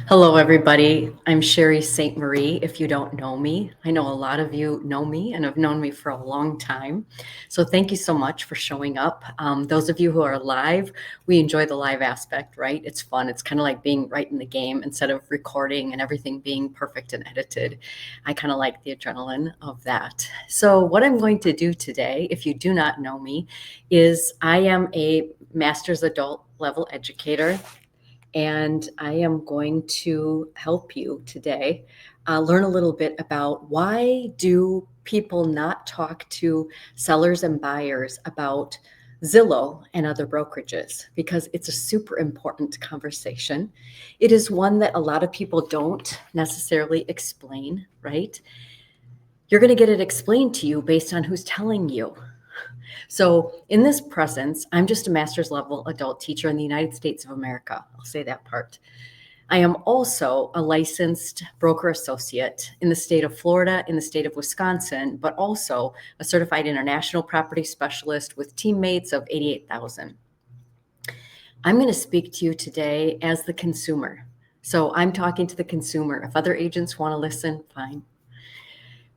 Hello, everybody. I'm Sherry St. Marie. If you don't know me, I know a lot of you know me and have known me for a long time. So thank you so much for showing up. Those of you who are live, we enjoy the live aspect, right? It's fun. It's kind of like being right in the game instead of recording and everything being perfect and edited. I kind of like the adrenaline of that. So what I'm going to do today, if you do not know me, is I am a master's adult level educator, and I am going to help you today learn a little bit about why do people not talk to sellers and buyers about Zillow and other brokerages, because it's a super important conversation. It is one that a lot of people don't necessarily explain, right? You're going to get it explained to you based on who's telling you. So, in this presence, I'm just a master's level adult teacher in the United States of America. I'll say that part. I am also a licensed broker associate in the state of Florida, in the state of Wisconsin, but also a certified international property specialist with teammates of 88,000. I'm going to speak to you today as the consumer. So, I'm talking to the consumer. If other agents want to listen, fine.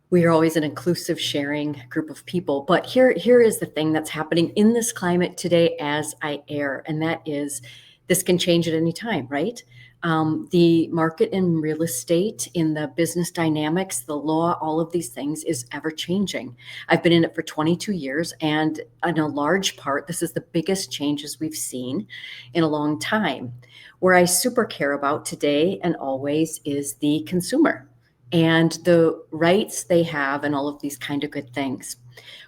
We are always an inclusive sharing group of people. But here is the thing that's happening in this climate today as I air, and that is this can change at any time, right? The market in real estate, in the business dynamics, the law, all of these things is ever changing. I've been in it for 22 years, and in a large part, this is the biggest changes we've seen in a long time. Where I super care about today and always is the consumer and the rights they have and all of these kind of good things.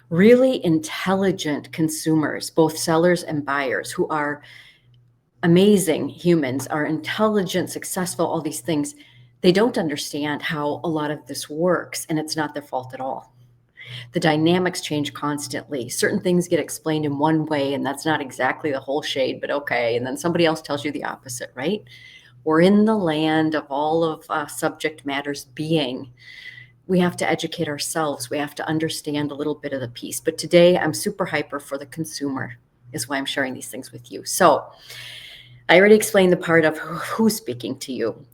Really intelligent consumers, both sellers and buyers, who are amazing humans, are intelligent, successful, all these things. They don't understand how a lot of this works, and it's not their fault at all. The dynamics change constantly. Certain things get explained in one way, and that's not exactly the whole shade, but okay. And then somebody else tells you the opposite, right? We're in the land of all of subject matters being. We have to educate ourselves. We have to understand a little bit of the piece. But today I'm super hyper for the consumer, is why I'm sharing these things with you. So I already explained the part of who's speaking to you.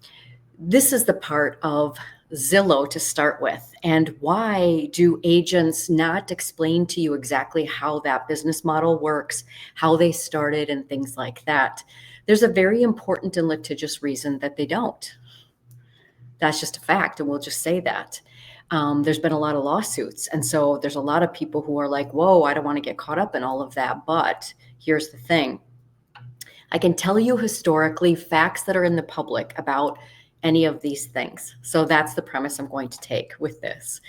This is the part of Zillow to start with. And why do agents not explain to you exactly how that business model works, how they started, and things like that? There's a very important and litigious reason that they don't. That's just a fact, and we'll just say that. There's been a lot of lawsuits, and so there's a lot of people who are like, whoa, I don't want to get caught up in all of that. But here's the thing. I can tell you historically facts that are in the public about any of these things. So that's the premise I'm going to take with this.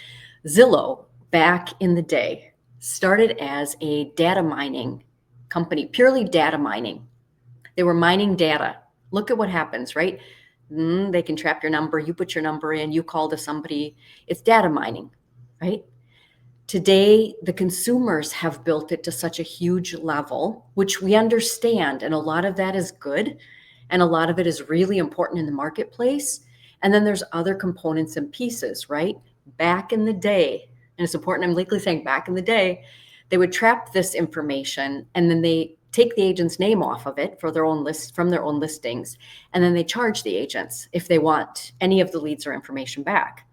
Zillow, back in the day, started as a data mining company, purely data mining. They were mining data. Look at what happens, right? They can trap your number. You put your number in, you call to somebody. It's data mining, right? Today, the consumers have built it to such a huge level, which we understand. And a lot of that is good. And a lot of it is really important in the marketplace. And then there's other components and pieces, right? Back in the day, and it's important, I'm legally saying back in the day, they would trap this information and then they take the agent's name off of it for their own list from their own listings. And then they charge the agents if they want any of the leads or information back.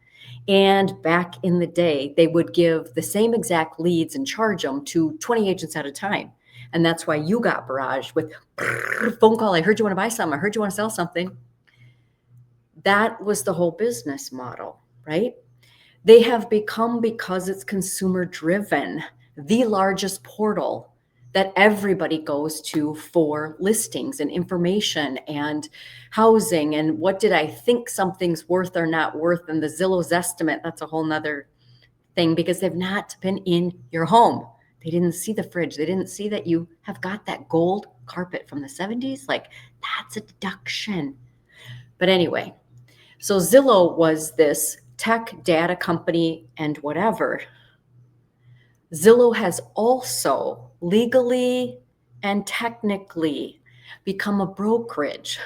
And back in the day, they would give the same exact leads and charge them to 20 agents at a time. And that's why you got barraged with phone call. I heard you want to buy something. I heard you want to sell something. That was the whole business model, right? They have become, because it's consumer driven, the largest portal that everybody goes to for listings and information and housing and what did I think something's worth or not worth, and the Zillow's estimate. That's a whole nother thing, because they've not been in your home. They didn't see the fridge. They didn't see that you have got that gold carpet from the 70s. Like, that's a deduction. But anyway, so Zillow was this tech data company and whatever. Zillow has also legally and technically become a brokerage.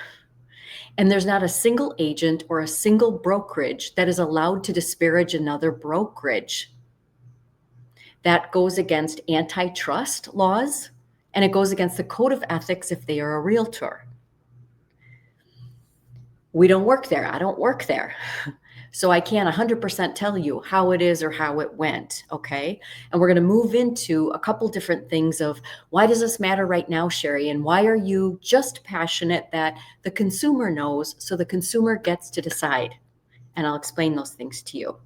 And there's not a single agent or a single brokerage that is allowed to disparage another brokerage. That goes against antitrust laws, and it goes against the code of ethics if they are a realtor. We don't work there. I don't work there. So I can't 100% tell you how it is or how it went, okay? And we're going to move into a couple different things of why does this matter right now, Sherry? And why are you just passionate that the consumer knows so the consumer gets to decide? And I'll explain those things to you.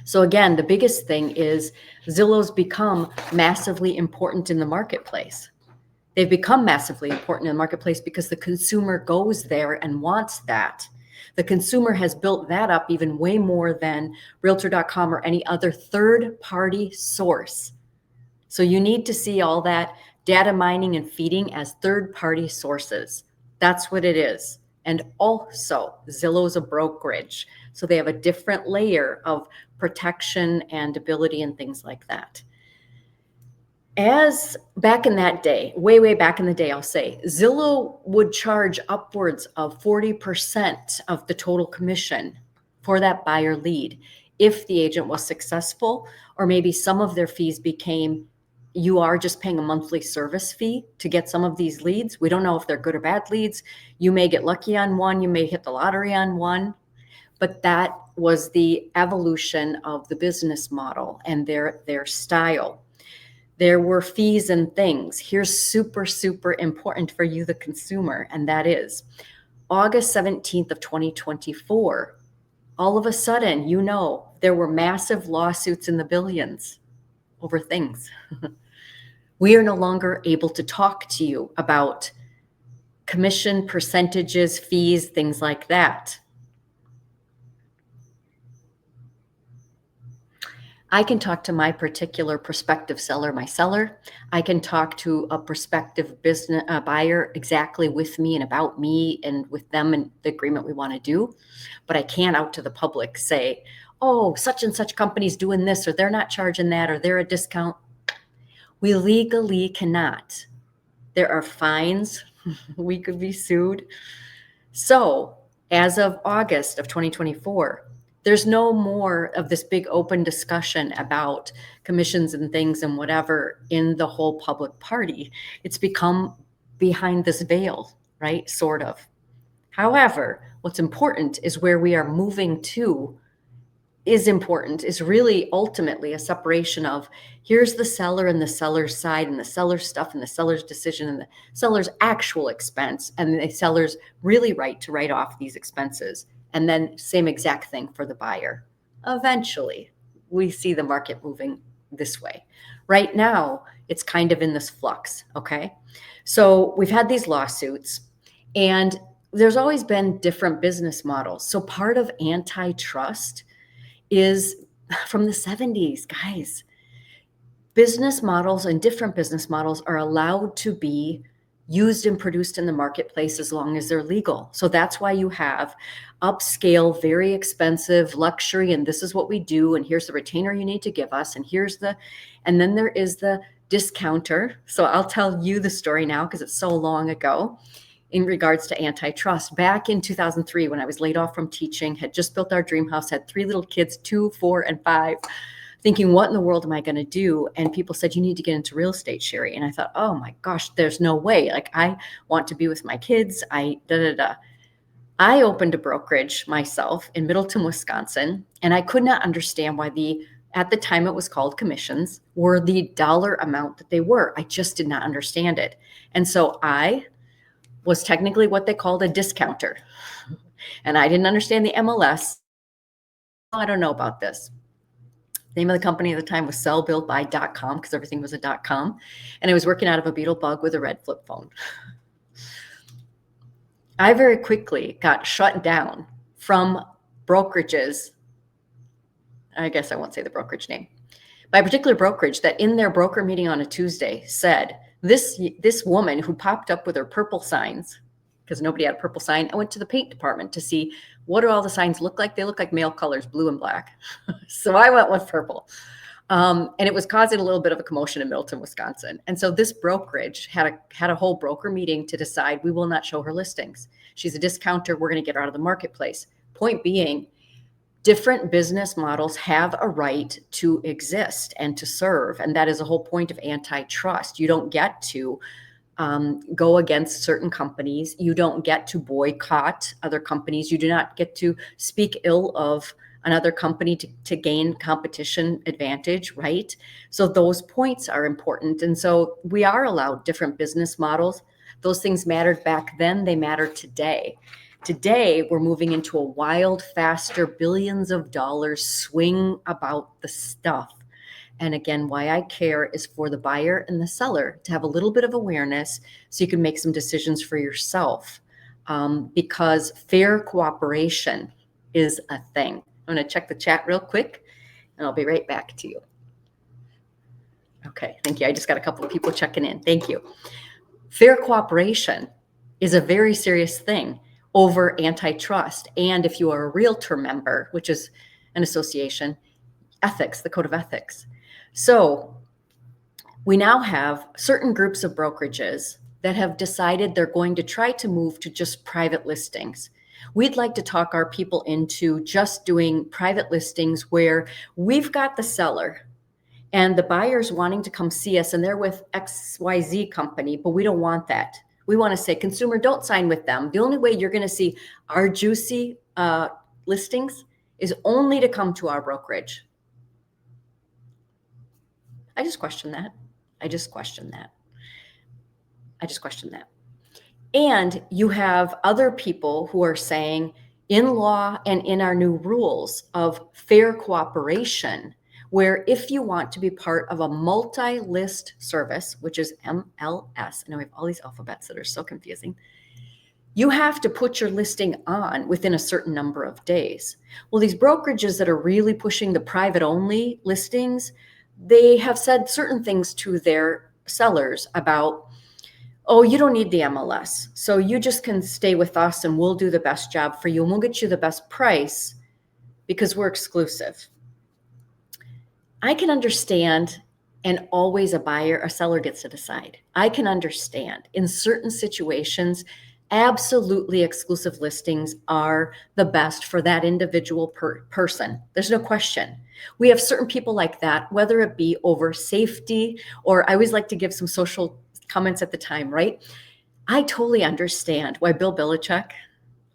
So again, the biggest thing is Zillow's become massively important in the marketplace. They've become massively important in the marketplace because the consumer goes there and wants that. The consumer has built that up even way more than Realtor.com or any other third-party source. So you need to see all that data mining and feeding as third-party sources. That's what it is. And also, Zillow's a brokerage. So they have a different layer of protection and ability and things like that. As back in that day, way back in the day, I'll say, Zillow would charge upwards of 40% of the total commission for that buyer lead if the agent was successful, or maybe some of their fees became, you are just paying a monthly service fee to get some of these leads. We don't know if they're good or bad leads. You may get lucky on one, you may hit the lottery on one, but that was the evolution of the business model and their style. There were fees and things. Here's super important for you, the consumer, and that is August 17th of 2024. All of a sudden, there were massive lawsuits in the billions over things. We are no longer able to talk to you about commission percentages, fees, things like that. I can talk to my particular prospective seller, my seller. I can talk to a prospective business buyer exactly with me and about me and with them and the agreement we want to do. But I can't out to the public say, oh, such and such company's doing this, or they're not charging that, or they're a discount. We legally cannot. There are fines. We could be sued. So as of August of 2024, there's no more of this big open discussion about commissions and things and whatever in the whole public party. It's become behind this veil, right? Sort of. However, what's important is where we are moving to is really ultimately a separation of here's the seller and the seller's side and the seller's stuff and the seller's decision and the seller's actual expense and the seller's really right to write off these expenses. And then same exact thing for the buyer. Eventually, we see the market moving this way. Right now, it's kind of in this flux, okay? So we've had these lawsuits, and there's always been different business models. So part of antitrust is from the 70s, guys. Business models and different business models are allowed to be used and produced in the marketplace as long as they're legal. So that's why you have upscale, very expensive luxury, and this is what we do, and here's the retainer you need to give us, and then there is the discounter. So I'll tell you the story now because it's so long ago in regards to antitrust. Back in 2003, when I was laid off from teaching, had just built our dream house, had 3 little kids, 2, 4, and 5, thinking, what in the world am I going to do? And people said, you need to get into real estate, Sherry. And I thought, oh my gosh, there's no way. Like, I want to be with my kids. I opened a brokerage myself in Middleton, Wisconsin, and I could not understand why at the time it was called commissions, were the dollar amount that they were. I just did not understand it. And so I was technically what they called a discounter. And I didn't understand the MLS. I don't know about this. The name of the company at the time was sellbuildbuy.com because everything was a .com. And I was working out of a Beetle Bug with a red flip phone. I very quickly got shut down from brokerages. I guess I won't say the brokerage name. By a particular brokerage that in their broker meeting on a Tuesday said, this woman who popped up with her purple signs, because nobody had a purple sign, I went to the paint department to see what do all the signs look like. They look like male colors, blue and black. So I went with purple. And it was causing a little bit of a commotion in Middleton, Wisconsin. And so this brokerage had a whole broker meeting to decide we will not show her listings. She's a discounter. We're going to get her out of the marketplace. Point being, different business models have a right to exist and to serve. And that is the whole point of antitrust. You don't get to go against certain companies. You don't get to boycott other companies. You do not get to speak ill of another company to gain competition advantage, right? So those points are important. And so we are allowed different business models. Those things mattered back then, they matter today. Today, we're moving into a wild, faster, billions of dollars swing about the stuff. And again, why I care is for the buyer and the seller to have a little bit of awareness so you can make some decisions for yourself. Because fair cooperation is a thing. I'm going to check the chat real quick and I'll be right back to you. Okay, thank you. I just got a couple of people checking in. Thank you. Fair cooperation is a very serious thing over antitrust. And if you are a realtor member, which is an association, ethics, the code of ethics. So we now have certain groups of brokerages that have decided they're going to try to move to just private listings. We'd like to talk our people into just doing private listings where we've got the seller and the buyer's wanting to come see us and they're with XYZ company, but we don't want that. We want to say, consumer, don't sign with them. The only way you're going to see our juicy listings is only to come to our brokerage. I just question that. And you have other people who are saying in law and in our new rules of fair cooperation, where if you want to be part of a multi-list service, which is MLS, I know we have all these alphabets that are so confusing, you have to put your listing on within a certain number of days. Well, these brokerages that are really pushing the private only listings, they have said certain things to their sellers about, oh, you don't need the MLS. So you just can stay with us and we'll do the best job for you and we'll get you the best price because we're exclusive. I can understand, and always a seller gets to decide. I can understand in certain situations, absolutely exclusive listings are the best for that individual person. There's no question. We have certain people like that, whether it be over safety, or I always like to give some social comments at the time, right? I totally understand why Bill Belichick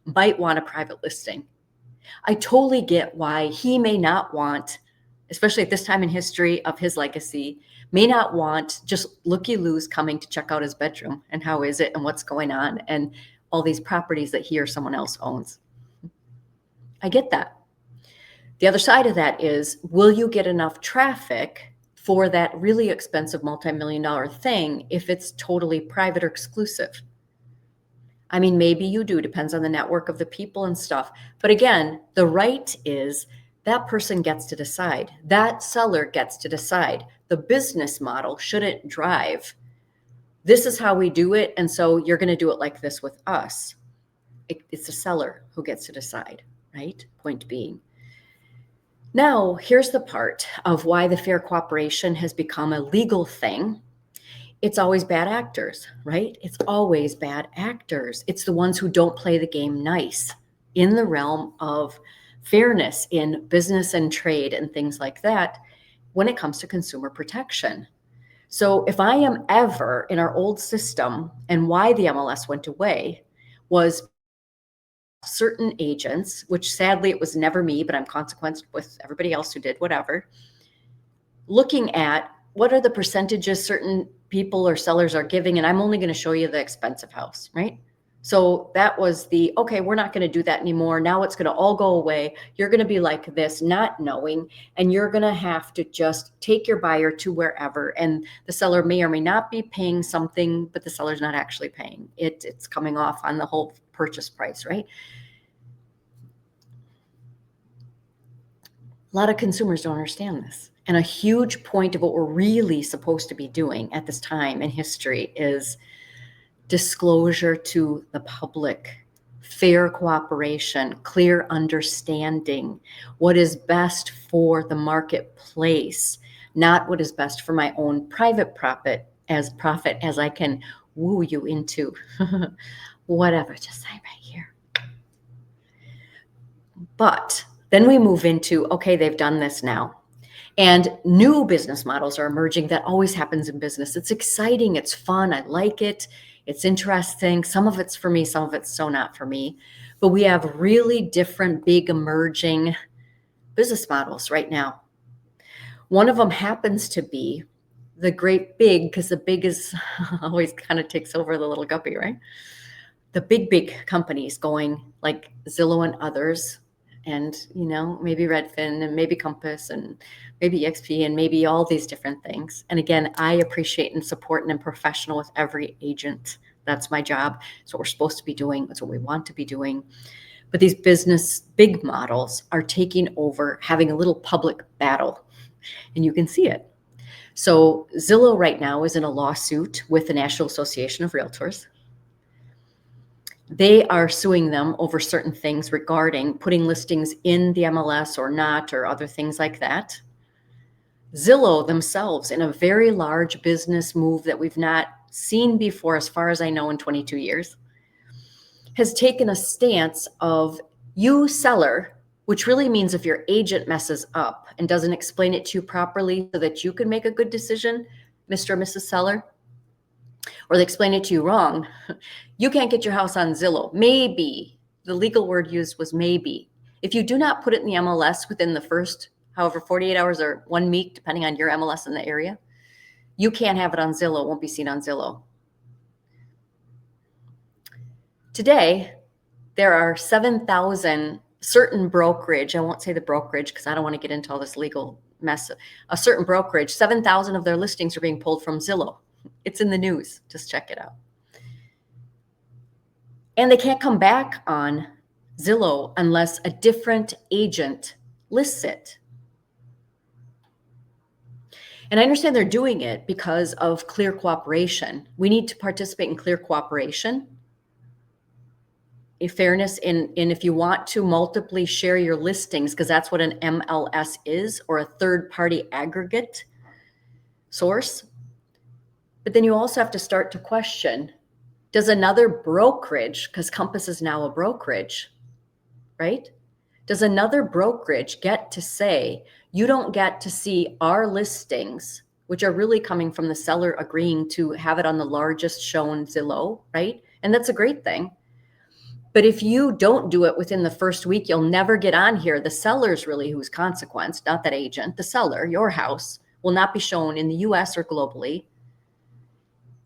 might want a private listing. I totally get why he may not want, especially at this time in history of his legacy, may not want just looky-loos coming to check out his bedroom and how is it and what's going on and all these properties that he or someone else owns. I get that. The other side of that is, will you get enough traffic for that really expensive multi-million-dollar thing if it's totally private or exclusive? I mean, maybe you do, depends on the network of the people and stuff. But again, the right is that person gets to decide. That seller gets to decide. The business model shouldn't drive. This is how we do it, and so you're going to do it like this with us. It's the seller who gets to decide, right? Point being. Now, here's the part of why the fair cooperation has become a legal thing. It's always bad actors, right? It's always bad actors. It's the ones who don't play the game nice in the realm of fairness in business and trade and things like that when it comes to consumer protection. So if I am ever in our old system, and why the MLS went away was certain agents, which sadly it was never me, but I'm consequenced with everybody else who did whatever, looking at what are the percentages certain people or sellers are giving, and I'm only going to show you the expensive house, right? So that was okay, we're not going to do that anymore. Now it's going to all go away. You're going to be like this, not knowing, and you're going to have to just take your buyer to wherever. And the seller may or may not be paying something, but the seller's not actually paying. It's coming off on the whole purchase price, right? A lot of consumers don't understand this. And a huge point of what we're really supposed to be doing at this time in history is disclosure to the public, fair cooperation, clear understanding, what is best for the marketplace, not what is best for my own private profit as I can woo you into whatever, just sign right here. But then we move into, okay, they've done this now. And new business models are emerging. That always happens in business. It's exciting. It's fun. I like it. It's interesting. Some of it's for me, some of it's so not for me. But we have really different, big, emerging business models right now. One of them happens to be the great big, because the big is always kind of takes over the little guppy, right? The big companies going like Zillow and others, and maybe Redfin and maybe Compass and maybe EXP and maybe all these different things. And again, I appreciate and support and am professional with every agent. That's my job. It's what we're supposed to be doing. It's what we want to be doing. But these business big models are taking over, having a little public battle, and you can see it. So Zillow right now is in a lawsuit with the National Association of Realtors. They are suing them over certain things regarding putting listings in the MLS or not, or other things like that. Zillow themselves, in a very large business move that we've not seen before, as far as I know, in 22 years, has taken a stance of, you seller, which really means if your agent messes up and doesn't explain it to you properly so that you can make a good decision, Mr. or Mrs. Seller, or they explain it to you wrong, you can't get your house on Zillow. Maybe, the legal word used was maybe. If you do not put it in the MLS within the first, however, 48 hours or 1 week, depending on your MLS in the area, you can't have it on Zillow. It won't be seen on Zillow. Today, there are 7,000 certain brokerage. I won't say the brokerage because I don't want to get into all this legal mess. A certain brokerage, 7,000 of their listings are being pulled from Zillow. It's in the news. Just check it out. And they can't come back on Zillow unless a different agent lists it. And I understand they're doing it because of clear cooperation. We need to participate in clear cooperation, in fairness, in if you want to multiply share your listings, because that's what an MLS is, or a third-party aggregate source. But then you also have to start to question, does another brokerage, because Compass is now a brokerage, right? Does another brokerage get to say, you don't get to see our listings, which are really coming from the seller agreeing to have it on the largest shown Zillow, right? And that's a great thing. But if you don't do it within the first week, you'll never get on here. The seller's really whose consequence, not that agent. The seller, your house, will not be shown in the US or globally.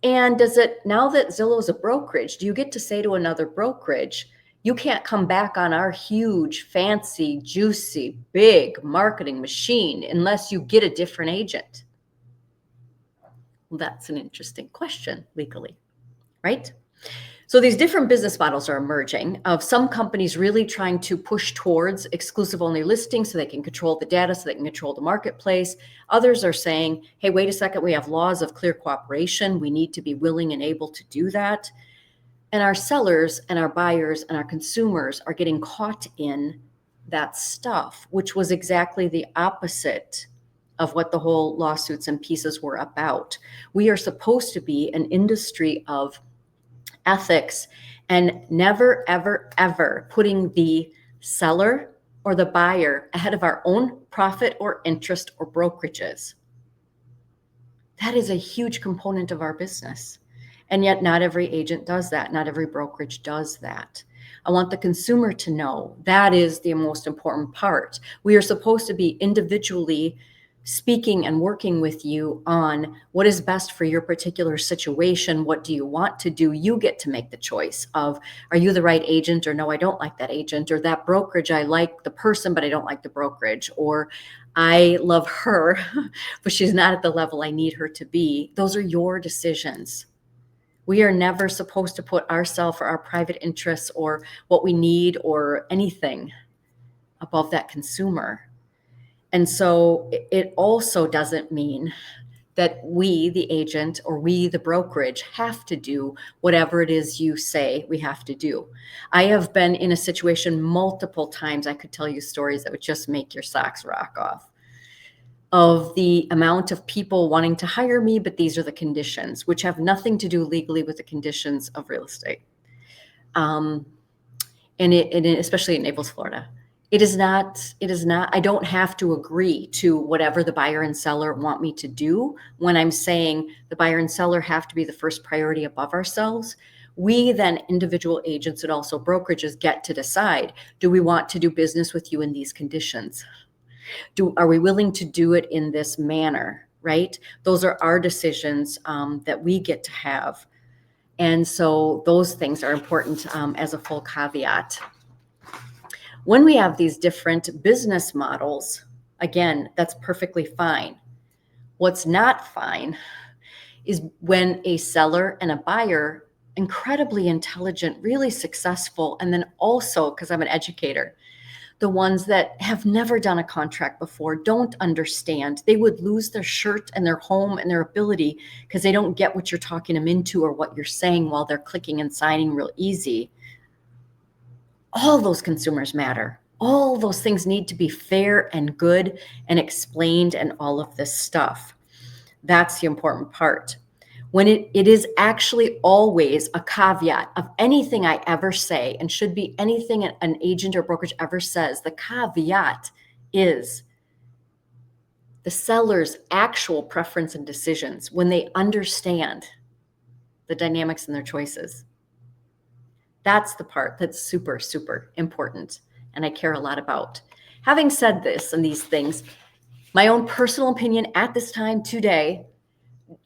And does it, now that Zillow is a brokerage, do you get to say to another brokerage, you can't come back on our huge, fancy, juicy, big marketing machine unless you get a different agent? Well, that's an interesting question legally, right? So these different business models are emerging of some companies really trying to push towards exclusive only listings so they can control the data, so they can control the marketplace. Others are saying, hey, wait a second, we have laws of clear cooperation. We need to be willing and able to do that. And our sellers and our buyers and our consumers are getting caught in that stuff, which was exactly the opposite of what the whole lawsuits and pieces were about. We are supposed to be an industry of ethics and never, ever, ever putting the seller or the buyer ahead of our own profit or interest or brokerages. That is a huge component of our business. And yet not every agent does that. Not every brokerage does that. I want the consumer to know that is the most important part. We are supposed to be individually speaking and working with you on what is best for your particular situation. What do you want to do? You get to make the choice of, are you the right agent, or no, I don't like that agent, or that brokerage, I like the person, but I don't like the brokerage, or I love her, but she's not at the level I need her to be. Those are your decisions. We are never supposed to put ourselves or our private interests or what we need or anything above that consumer. And so it also doesn't mean that we, the agent, or we, the brokerage, have to do whatever it is you say we have to do. I have been in a situation multiple times, I could tell you stories that would just make your socks rock off, of the amount of people wanting to hire me, but these are the conditions, which have nothing to do legally with the conditions of real estate. And it especially in Naples, Florida. I don't have to agree to whatever the buyer and seller want me to do. When I'm saying the buyer and seller have to be the first priority above ourselves, we then, individual agents and also brokerages, get to decide, do we want to do business with you in these conditions? Are we willing to do it in this manner, right? Those are our decisions that we get to have. And so those things are important as a full caveat. When we have these different business models, again, that's perfectly fine. What's not fine is when a seller and a buyer, incredibly intelligent, really successful, and then also, because I'm an educator, the ones that have never done a contract before, don't understand. They would lose their shirt and their home and their ability because they don't get what you're talking them into or what you're saying while they're clicking and signing real easy. All those consumers matter. All those things need to be fair and good and explained and all of this stuff. That's the important part. When it is actually always a caveat of anything I ever say, and should be anything an agent or brokerage ever says, the caveat is the seller's actual preference and decisions when they understand the dynamics in their choices. That's the part that's super, super important and I care a lot about. Having said this and these things, my own personal opinion at this time today,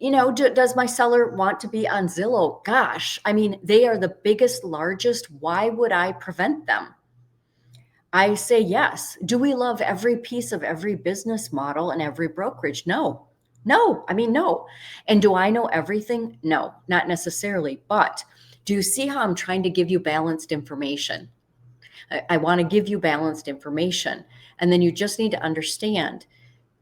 does my seller want to be on Zillow? Gosh, I mean, they are the biggest, largest. Why would I prevent them? I say yes. Do we love every piece of every business model and every brokerage? No. No. I mean, no. And do I know everything? No, not necessarily. But do you see how I'm trying to give you balanced information? I want to give you balanced information. And then you just need to understand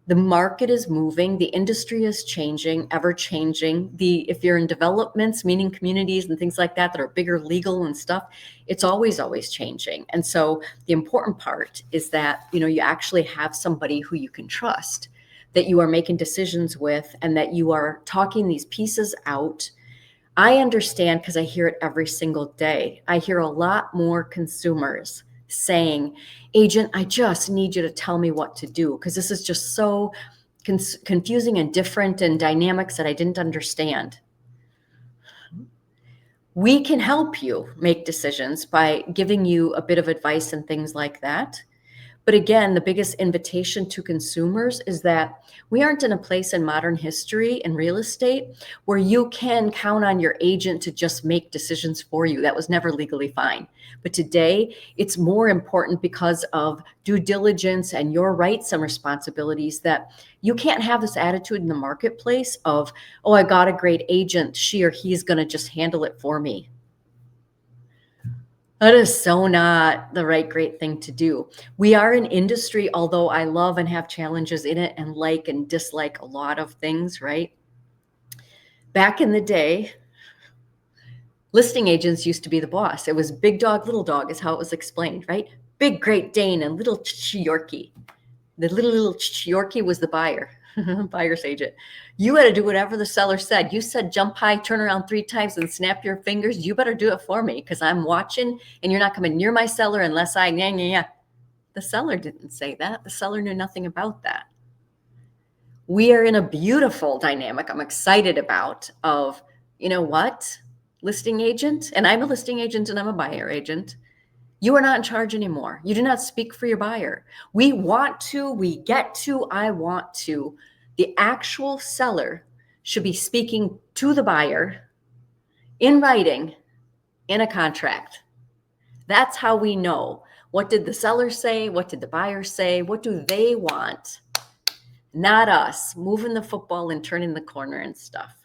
the market is moving, the industry is changing, ever changing. If you're in developments, meaning communities and things like that are bigger legal and stuff, it's always changing. And so the important part is that, you actually have somebody who you can trust, that you are making decisions with, and that you are talking these pieces out. I understand because I hear it every single day. I hear a lot more consumers saying, agent, I just need you to tell me what to do because this is just so confusing and different and dynamics that I didn't understand. We can help you make decisions by giving you a bit of advice and things like that. But again, the biggest invitation to consumers is that we aren't in a place in modern history in real estate where you can count on your agent to just make decisions for you. That was never legally fine. But today, it's more important because of due diligence and your rights and responsibilities that you can't have this attitude in the marketplace of, oh, I got a great agent. She or he's going to just handle it for me. That is so not the right great thing to do. We are an industry, although I love and have challenges in it and like and dislike a lot of things, right? Back in the day, listing agents used to be the boss. It was big dog, little dog is how it was explained, right? Big Great Dane and little Yorkie. The little Yorkie was the buyer, buyer's agent. You had to do whatever the seller said. You said jump high, turn around 3 times and snap your fingers. You better do it for me because I'm watching and you're not coming near my seller unless I, yeah. The seller didn't say that. The seller knew nothing about that. We are in a beautiful dynamic I'm excited about of, you know what, listing agent, and I'm a listing agent and I'm a buyer agent. You are not in charge anymore. You do not speak for your buyer. We want to, we get to, I want to. The actual seller should be speaking to the buyer in writing in a contract. That's how we know. What did the seller say? What did the buyer say? What do they want? Not us moving the football and turning the corner and stuff.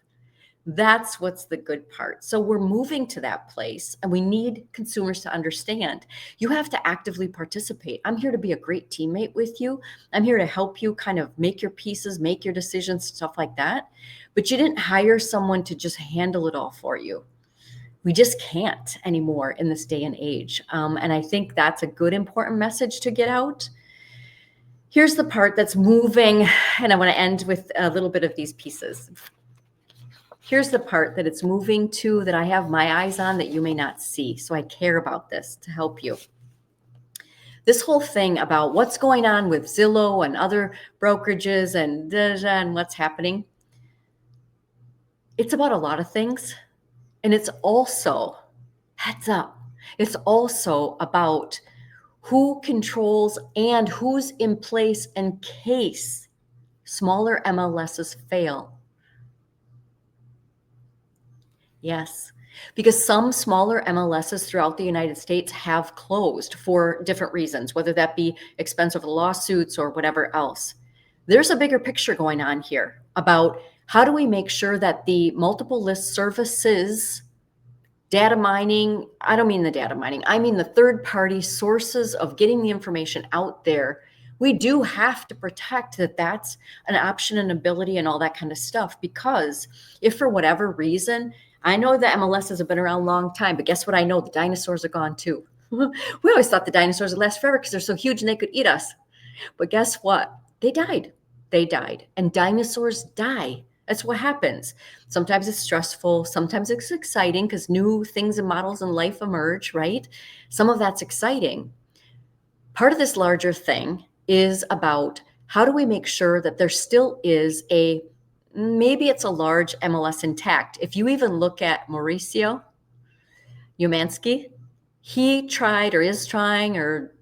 That's what's the good part. So we're moving to that place and we need consumers to understand you have to actively participate. I'm here to be a great teammate with you. I'm here to help you kind of make your pieces, make your decisions, stuff like that. But you didn't hire someone to just handle it all for you. We just can't anymore in this day and age. And I think that's a good, important message to get out. Here's the part that's moving, and I want to end with a little bit of these pieces. Here's the part that it's moving to that I have my eyes on that you may not see. So I care about this to help you. this whole thing about what's going on with Zillow and other brokerages and what's happening, it's about a lot of things. And it's also, heads up, it's also about who controls and who's in place in case smaller MLSs fail. Yes, because some smaller MLSs throughout the United States have closed for different reasons, whether that be expensive lawsuits or whatever else. There's a bigger picture going on here about how do we make sure that the multiple list services, data mining, I don't mean the data mining, I mean the third-party sources of getting the information out there. We do have to protect that that's an option and ability and all that kind of stuff, because if for whatever reason, I know the MLSs have been around a long time, but guess what? I know the dinosaurs are gone too. We always thought the dinosaurs would last forever because they're so huge and they could eat us. But guess what? They died. They died. And dinosaurs die. That's what happens. Sometimes it's stressful. Sometimes it's exciting because new things and models in life emerge, right? Some of that's exciting. Part of this larger thing is about how do we make sure that there still is maybe it's a large MLS intact. If you even look at Mauricio Umansky, he tried or is trying or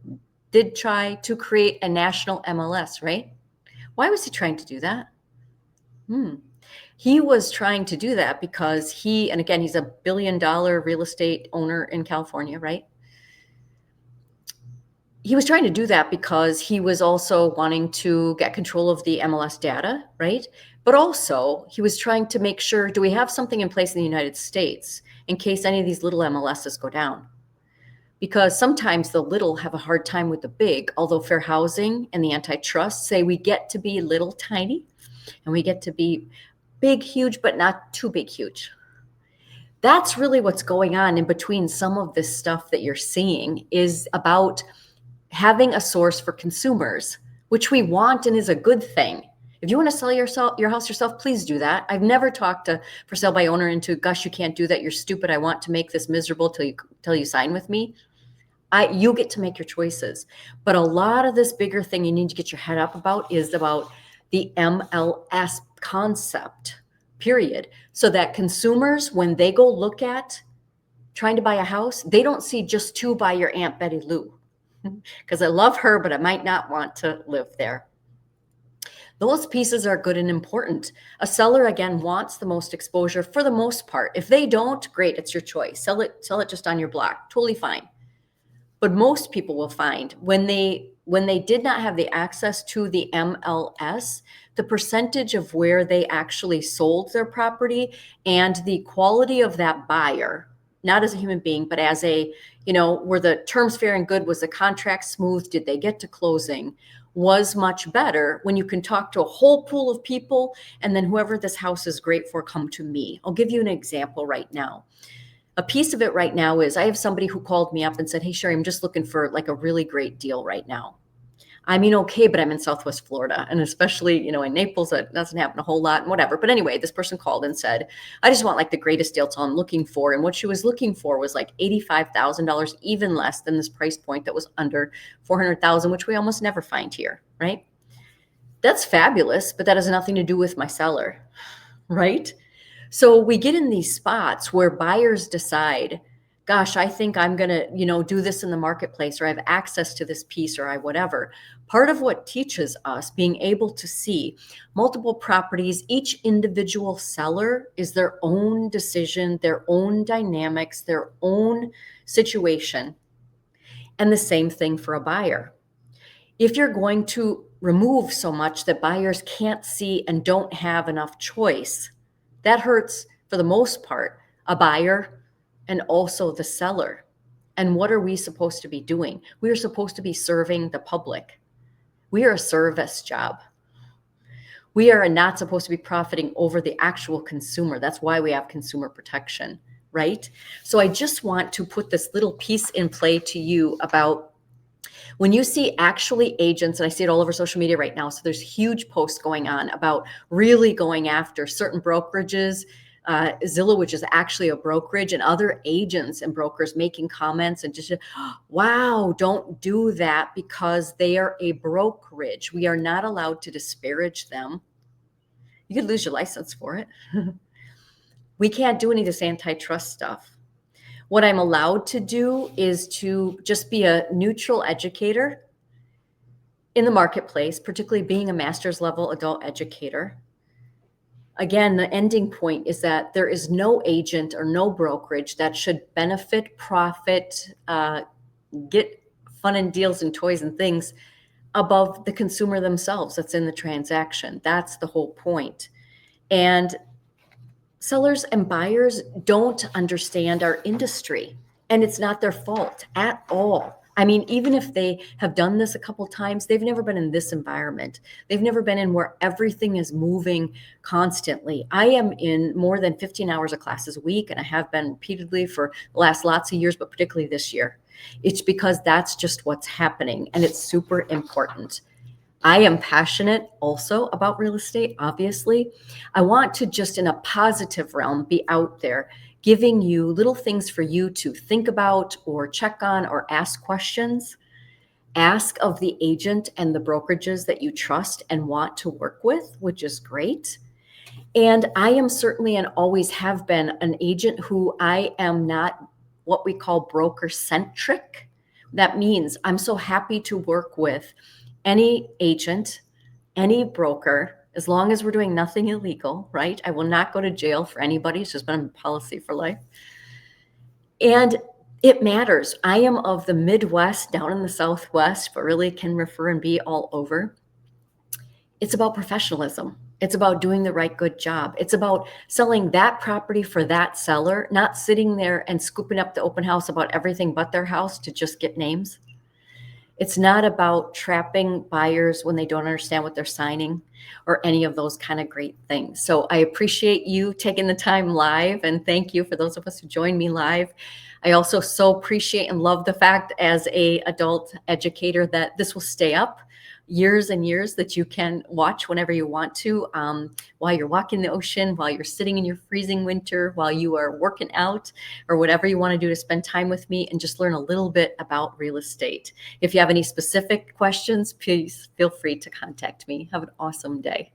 did try to create a national MLS, right? Why was he trying to do that? He was trying to do that because and again, he's $1 billion real estate owner in California, right? He was trying to do that because he was also wanting to get control of the MLS data, right? But also he was trying to make sure, do we have something in place in the United States in case any of these little MLSs go down? Because sometimes the little have a hard time with the big, although fair housing and the antitrust say we get to be little tiny and we get to be big, huge, but not too big, huge. That's really what's going on in between some of this stuff that you're seeing is about having a source for consumers, which we want and is a good thing. If you want to sell your house yourself, please do that. I've never talked to for sale by owner into, gosh, you can't do that. You're stupid. I want to make this miserable till you sign with me. You get to make your choices. But a lot of this bigger thing you need to get your head up about is about the MLS concept, period. So that consumers, when they go look at trying to buy a house, they don't see just to buy your Aunt Betty Lou. Because I love her, but I might not want to live there. Those pieces are good and important. A seller, again, wants the most exposure for the most part. If they don't, great, it's your choice. Sell it just on your block, totally fine. But most people will find when they did not have the access to the MLS, the percentage of where they actually sold their property and the quality of that buyer, not as a human being, but as were the terms fair and good? Was the contract smooth? Did they get to closing? Was much better when you can talk to a whole pool of people and then whoever this house is great for, come to me. I'll give you an example right now. A piece of it right now is I have somebody who called me up and said, hey, Sherry, I'm just looking for like a really great deal right now. I mean, okay, but I'm in Southwest Florida, and especially, in Naples, that doesn't happen a whole lot and whatever. But anyway, this person called and said, I just want like the greatest deal. It's all I'm looking for. And what she was looking for was like $85,000, even less than this price point that was under $400,000, which we almost never find here, right? That's fabulous, but that has nothing to do with my seller, right? So we get in these spots where buyers decide, gosh, I think I'm going to, do this in the marketplace, or I have access to this piece, or whatever. Part of what teaches us being able to see multiple properties, each individual seller is their own decision, their own dynamics, their own situation. And the same thing for a buyer. If you're going to remove so much that buyers can't see and don't have enough choice, that hurts, for the most part, a buyer and also the seller. And what are we supposed to be doing? We are supposed to be serving the public. We are a service job. We are not supposed to be profiting over the actual consumer. That's why we have consumer protection, right? So I just want to put this little piece in play to you about when you see actually agents, and I see it all over social media right now, so there's huge posts going on about really going after certain brokerages, Zillow, which is actually a brokerage, and other agents and brokers making comments and just, wow, don't do that because they are a brokerage. We are not allowed to disparage them. You could lose your license for it. We can't do any of this antitrust stuff. What I'm allowed to do is to just be a neutral educator in the marketplace, particularly being a master's level adult educator. Again, the ending point is that there is no agent or no brokerage that should benefit, profit, get fun and deals and toys and things above the consumer themselves that's in the transaction. That's the whole point. And sellers and buyers don't understand our industry, and it's not their fault at all. I mean, even if they have done this a couple times, they've never been in this environment. They've never been in where everything is moving constantly. I am in more than 15 hours of classes a week, and I have been repeatedly for the last lots of years, but particularly this year. It's because that's just what's happening, and it's super important. I am passionate also about real estate, obviously. I want to just in a positive realm be out there giving you little things for you to think about or check on or ask questions. Ask of the agent and the brokerages that you trust and want to work with, which is great. And I am certainly and always have been an agent who I am not what we call broker centric. That means I'm so happy to work with any agent, any broker, as long as we're doing nothing illegal, right? I will not go to jail for anybody. It's just been a policy for life. And it matters. I am of the Midwest, down in the Southwest, but really can refer and be all over. It's about professionalism. It's about doing the right, good job. It's about selling that property for that seller, not sitting there and scooping up the open house about everything but their house to just get names. It's not about trapping buyers when they don't understand what they're signing or any of those kind of great things. So I appreciate you taking the time live, and thank you for those of us who joined me live. I also so appreciate and love the fact as a adult educator that this will stay up years and years, that you can watch whenever you want to, while you're walking the ocean, while you're sitting in your freezing winter, while you are working out, or whatever you want to do to spend time with me and just learn a little bit about real estate. If you have any specific questions, please feel free to contact me. Have an awesome day.